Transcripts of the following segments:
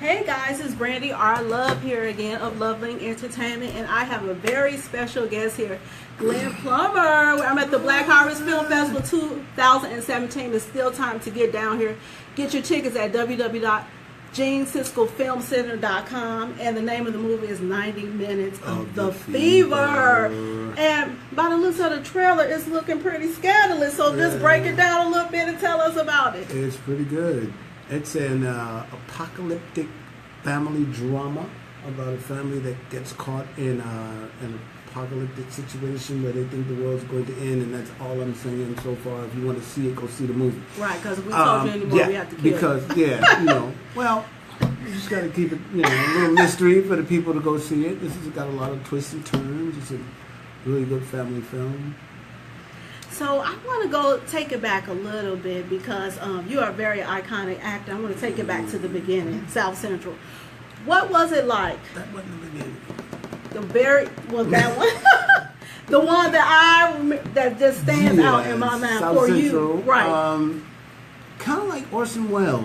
Hey guys, it's Brandy R. Love here again of Loveling Entertainment, and I have a very special guest here, Glenn Plummer. I'm at the Black Harvest Film Festival 2017. It's still time to get down here. Get your tickets at www.GeneSiskelFilmCenter.com, and the name of the movie is 90 Minutes of the Fever. And by the looks of the trailer, it's looking pretty scandalous, so just break it down a little bit and tell us about it. It's pretty good. It's an apocalyptic family drama about a family that gets caught in an apocalyptic situation where they think the world's going to end, and that's all I'm saying so far. If you want to see it, go see the movie. Right, because if we told you anymore, we have to kill because, well, you just got to keep it, a little mystery for the people to go see it. This has got a lot of twists and turns. It's a really good family film. So I want to go take it back a little bit because you are a very iconic actor. I want to take it back to the beginning, South Central. What was it like? That wasn't the beginning. That one? The one that just stands out in my mind South for Central, you. Right. Kind of like Orson Welles.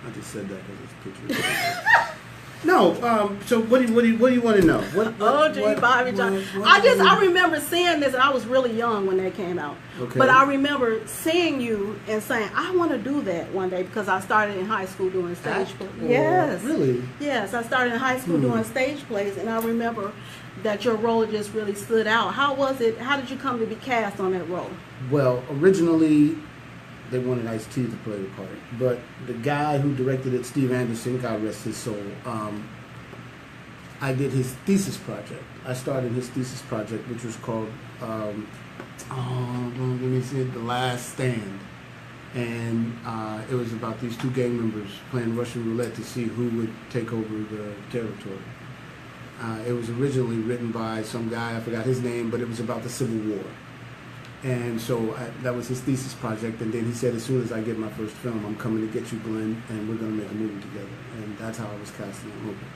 I just said that because it's pictures. No, so what do you want to know? Bobby John. I remember seeing this, and I was really young when that came out. Okay. But I remember seeing you and saying, I want to do that one day because I started in high school doing stage plays. Yes. Really? Yes, I started in high school doing stage plays, and I remember that your role just really stood out. How was it? How did you come to be cast on that role? Well, originally they wanted Ice-T to play the part, but the guy who directed it, Steve Anderson, God rest his soul, I did his thesis project. I started his thesis project, which was called, let me see it, The Last Stand. And it was about these two gang members playing Russian roulette to see who would take over the territory. It was originally written by some guy, I forgot his name, but it was about the Civil War. And so that was his thesis project, and then he said, as soon as I get my first film, I'm coming to get you, Glenn, and we're going to make a movie together. And that's how I was casting that movie.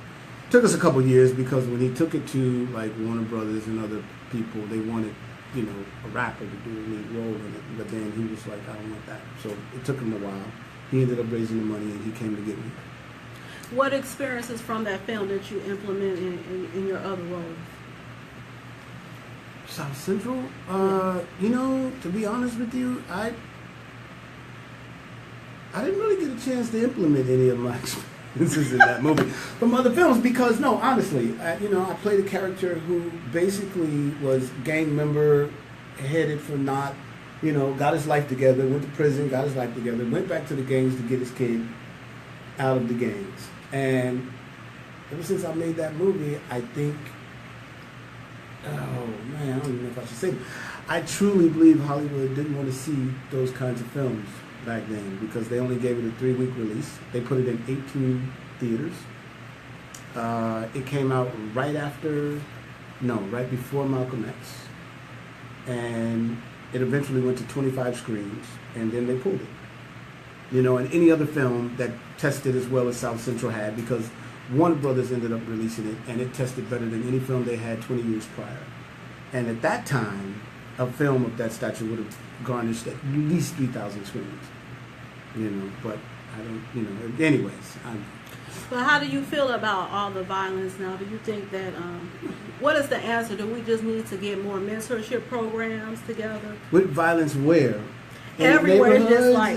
Took us a couple years because when he took it to like Warner Brothers and other people, they wanted, a rapper to do a lead role in it. But then he was like, I don't want that. So it took him a while. He ended up raising the money, and he came to get me. What experiences from that film did you implement in your other roles? South Central, to be honest with you, I didn't really get a chance to implement any of my experiences in that movie from other films because, no, honestly, I played a character who basically was gang member, headed for not, got his life together, went to prison, got his life together, went back to the gangs to get his kid out of the gangs. And ever since I made that movie, I think, oh man, I don't even know if I should say it. I truly believe Hollywood didn't want to see those kinds of films back then because they only gave it a 3-week release. They put it in 18 theaters. It came out right before Malcolm X. And it eventually went to 25 screens, and then they pulled it. And any other film that tested as well as South Central had, because Warner Brothers ended up releasing it, and it tested better than any film they had 20 years prior. And at that time, a film of that stature would have garnished at least 3,000 screens. But I don't, anyways. But how do you feel about all the violence now? Do you think that, what is the answer? Do we just need to get more mentorship programs together? With violence where? Everywhere, it's just like,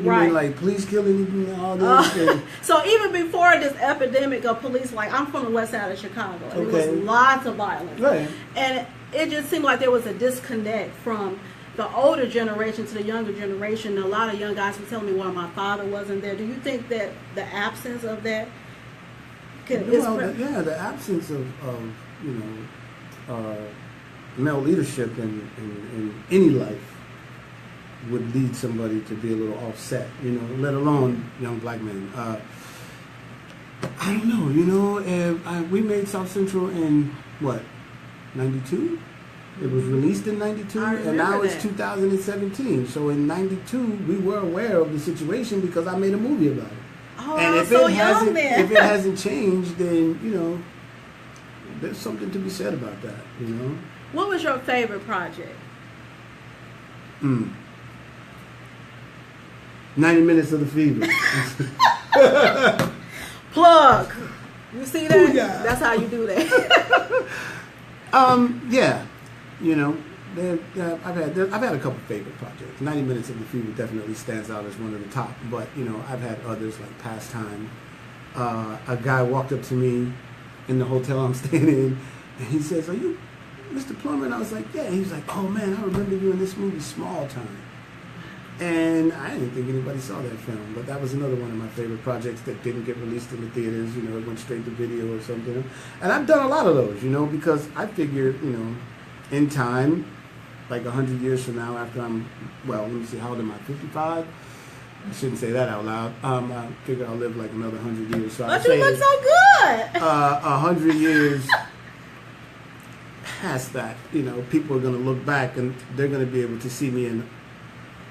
right. Like police killing and all this. So even before this epidemic of police, like I'm from the west side of Chicago, and there was lots of violence. Right. And it just seemed like there was a disconnect from the older generation to the younger generation. A lot of young guys were telling me why my father wasn't there. Do you think that the absence of that the absence of male leadership in any life would lead somebody to be a little offset, let alone young black men. I don't know, we made South Central in, 92? It was released in 92, and now it's 2017. So in 92, we were aware of the situation because I made a movie about it. Oh, and if so it if it hasn't changed, then, there's something to be said about that, What was your favorite project? 90 Minutes of the Fever. Plug. You see that? Booyah. That's how you do that. Yeah, you know, I've had a couple favorite projects. 90 Minutes of the Fever definitely stands out as one of the top, but you know, I've had others like Pastime. A guy walked up to me in the hotel I'm staying in, and he says, "Are you Mr. Plummer?" And I was like, "Yeah." He was like, "Oh man, I remember you in this movie, Small Time." And I didn't think anybody saw that film, but that was another one of my favorite projects that didn't get released in the theaters. You know, it went straight to video or something. And I've done a lot of those, you know, because I figure, you know, in time, like 100 years from now, after let me see, how old am I? 55? I shouldn't say that out loud. I figure I'll live like another 100 years. So But you look so good. 100 years past that, you know, people are going to look back and they're going to be able to see me in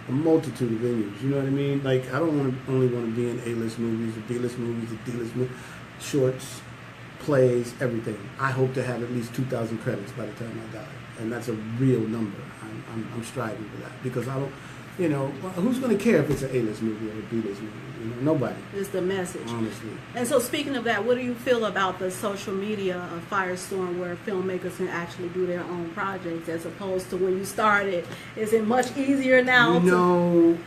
a multitude of venues. You know what I mean? Like, I don't only want to be in A-list movies, or B-list movies, or D-list movies, shorts, plays, everything. I hope to have at least 2,000 credits by the time I die, and that's a real number. I'm striving for that because I don't, you know, who's going to care if it's an A-list movie or a B-list movie? You know, nobody. It's the message. Honestly. And so, speaking of that, what do you feel about the social media firestorm where filmmakers can actually do their own projects as opposed to when you started? Is it much easier now? You know,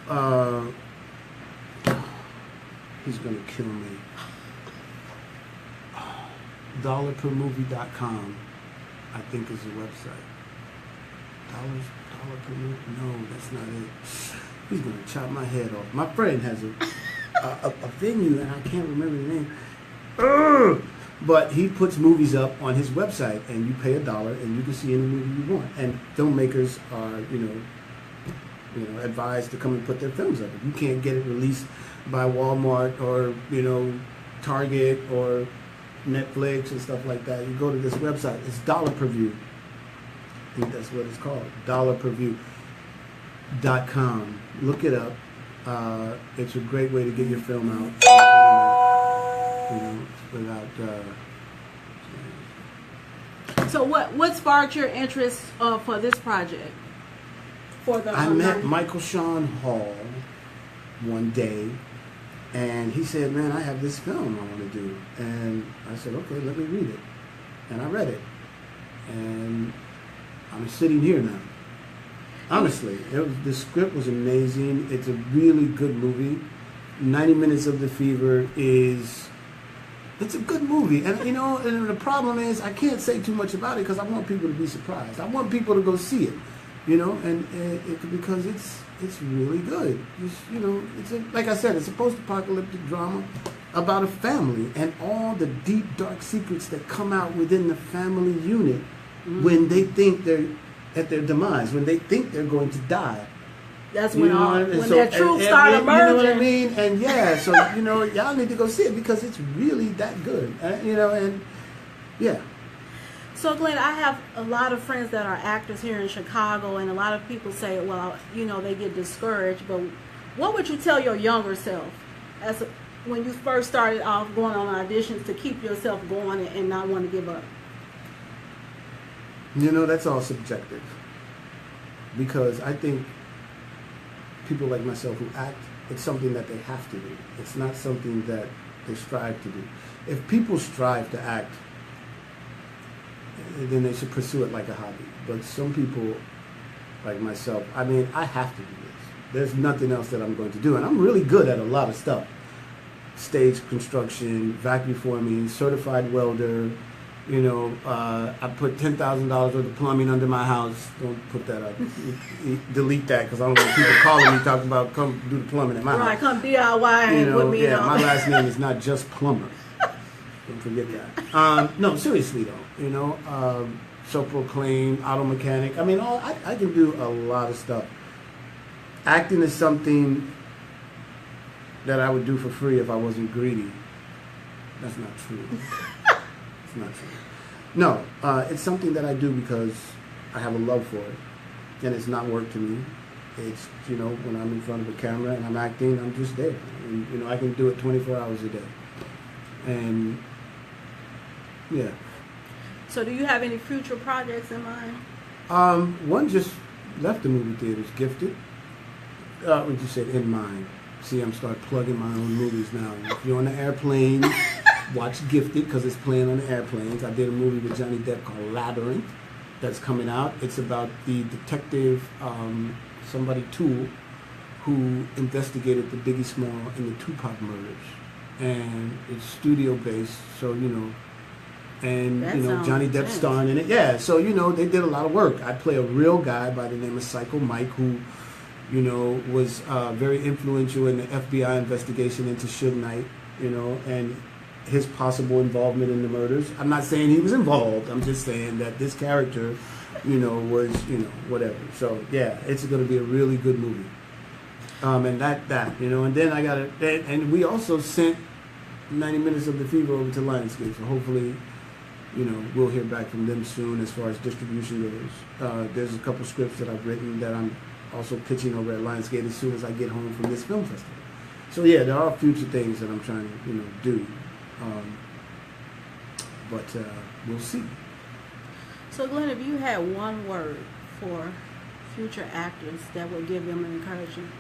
he's going to kill me. $permovie.com, I think, is the website. Dollar per movie? No, that's not it. He's going to chop my head off. My friend has a venue, and I can't remember the name. Ugh! But he puts movies up on his website, and you pay $1, and you can see any movie you want. And filmmakers are, you know, advised to come and put their films up. If you can't get it released by Walmart or, you know, Target or Netflix and stuff like that, you go to this website. It's dollar per view. I think that's what it's called. $perview.com. Look it up. It's a great way to get your film out. You know, without. So what sparked your interest for this project? I met Michael Sean Hall one day, and he said, "Man, I have this film I want to do." And I said, "Okay, let me read it." And I read it, and I'm sitting here now. Honestly, the script was amazing. It's a really good movie. 90 Minutes of the Fever it's a good movie. And you know, and the problem is I can't say too much about it because I want people to be surprised. I want people to go see it, you know, and because it's really good. You know, like I said, it's a post-apocalyptic drama about a family and all the deep, dark secrets that come out within the family unit when they think they're at their demise, when they think they're going to die. That's when their truth start emerging. You know what I mean? And yeah, so, you know, y'all need to go see it because it's really that good. You know, and yeah. So, Glenn, I have a lot of friends that are actors here in Chicago, and a lot of people say, well, you know, they get discouraged. But what would you tell your younger self when you first started off going on auditions to keep yourself going and not want to give up? You know, that's all subjective. Because I think people like myself who act, it's something that they have to do. It's not something that they strive to do. If people strive to act, then they should pursue it like a hobby. But some people, like myself, I mean, I have to do this. There's nothing else that I'm going to do. And I'm really good at a lot of stuff. Stage construction, vacuum forming, certified welder. You know, I put $10,000 worth of plumbing under my house. Don't put that up. Delete that because I don't want people calling me talking about come do the plumbing at my house. Right, come DIY with me. Yeah, my last name is not just Plummer. Don't forget that. No, seriously though. You know, self-proclaimed auto mechanic. I mean, I can do a lot of stuff. Acting is something that I would do for free if I wasn't greedy. That's not true. It's not true. No, it's something that I do because I have a love for it, and it's not work to me. It's, you know, when I'm in front of a camera and I'm acting, I'm just there. And, you know, I can do it 24 hours a day. And, yeah. So do you have any future projects in mind? One just left the movie theaters, Gifted. What did you say, in mind? See, I'm start plugging my own movies now. If you're on the airplane, watch Gifted because it's playing on the airplanes. I did a movie with Johnny Depp called Labyrinth that's coming out. It's about the detective, somebody Toole, who investigated the Biggie Small and the Tupac murders. And it's studio based, so and That Johnny sounds Depp intense. starring in it. Yeah, so they did a lot of work. I play a real guy by the name of Psycho Mike who was very influential in the FBI investigation into Suge Knight, and his possible involvement in the murders. I'm not saying he was involved. I'm just saying that this character, was, whatever. So yeah, it's going to be a really good movie. And and then I got it. And we also sent 90 Minutes of the Fever over to Lionsgate. So hopefully, we'll hear back from them soon as far as distribution goes. There's a couple scripts that I've written that I'm also pitching over at Lionsgate as soon as I get home from this film festival. So yeah, there are future things that I'm trying to do, but we'll see. So Glenn, if you had one word for future actors that would give them an encouragement.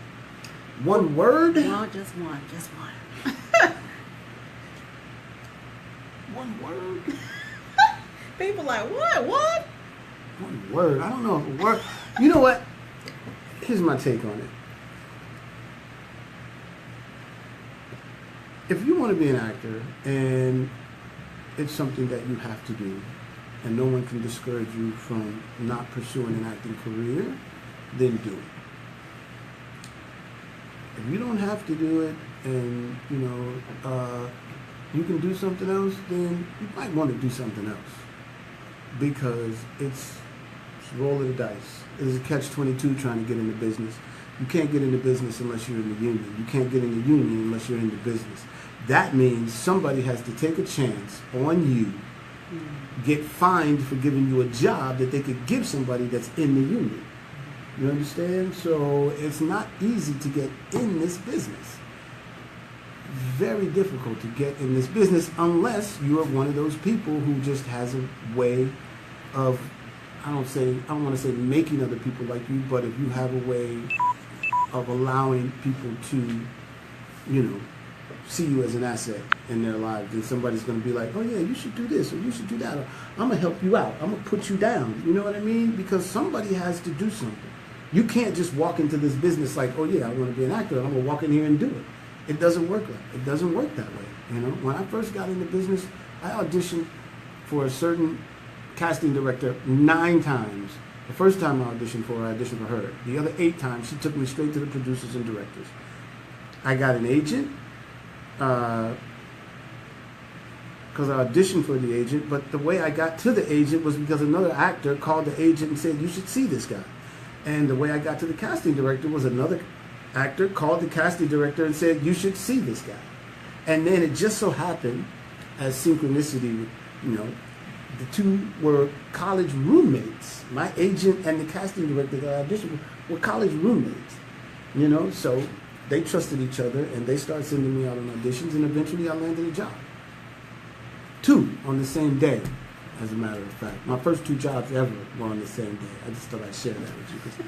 One word? No, just one. One word? People like, what? One word? I don't know if a word. You know what? Here's my take on it. If you want to be an actor and it's something that you have to do and no one can discourage you from not pursuing an acting career, then do it. If you don't have to do it and, you can do something else, then you might want to do something else. Because it's a roll of the dice. It's a catch-22 trying to get into business. You can't get into business unless you're in the union. You can't get in the union unless you're in the business. That means somebody has to take a chance on you, get fined for giving you a job that they could give somebody that's in the union. You understand? So it's not easy to get in this business. Very difficult to get in this business unless you are one of those people who just has a way of, I don't want to say making other people like you, but if you have a way of allowing people to, see you as an asset in their lives, then somebody's going to be like, oh yeah, you should do this or you should do that, or I'm going to help you out, I'm going to put you down. You know what I mean? Because somebody has to do something. You can't just walk into this business like, oh yeah, I want to be an actor, and I'm going to walk in here and do it. It doesn't work It doesn't work that way. When I first got into business, I auditioned for a certain casting director 9 times. The first time I auditioned for her. The other 8 times, she took me straight to the producers and directors. I got an agent, because I auditioned for the agent, but the way I got to the agent was because another actor called the agent and said, you should see this guy. And the way I got to the casting director was another actor called the casting director and said, you should see this guy. And then it just so happened, as synchronicity, the two were college roommates. My agent and the casting director that I auditioned for were college roommates. So they trusted each other and they started sending me out on auditions, and eventually I landed a job. 2 on the same day, as a matter of fact. My first 2 jobs ever were on the same day. I just thought I'd share that with you.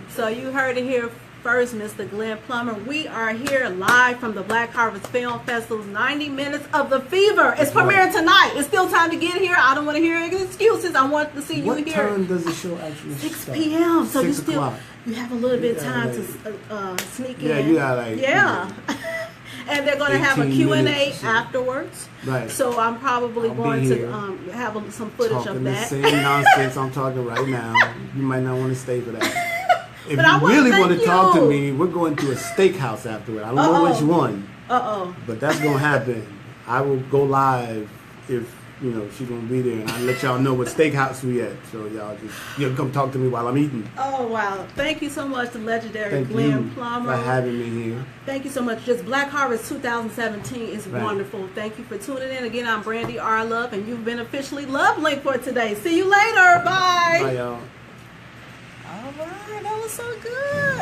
So you heard it here first, Mr. Glenn Plummer. We are here live from the Black Harvest Film Festival's 90 Minutes of the Fever. It's premiering tonight. It's still time to get here. I don't want to hear any excuses. I want to see you here. What time does the show actually 6 start? p.m. So 6 o'clock. You have a little bit of time like, to sneak in. Yeah, you got Yeah. And they're going to have a 18 Q&A minutes. afterwards. Right. So I'm probably I'll going be to here have some footage talking of the that. same nonsense I'm talking right now. You might not want to stay for that. If But I you wanna really thank want to talk to you. me, we're going to a steakhouse afterward. I don't know which one, Uh-oh. but that's going to happen. I will go live if, she's going to be there, and I'll let y'all know what steakhouse we at. So you'll come talk to me while I'm eating. Oh, wow. Thank you so much to legendary Thank Glenn you Plummer. for having me here. Thank you so much. Just Black Harvest 2017 is Right. wonderful. Thank you for tuning in. Again, I'm Brandy R. Love, and you've been officially Love Link for today. See you later. Bye. Bye, y'all. All right. That was so good.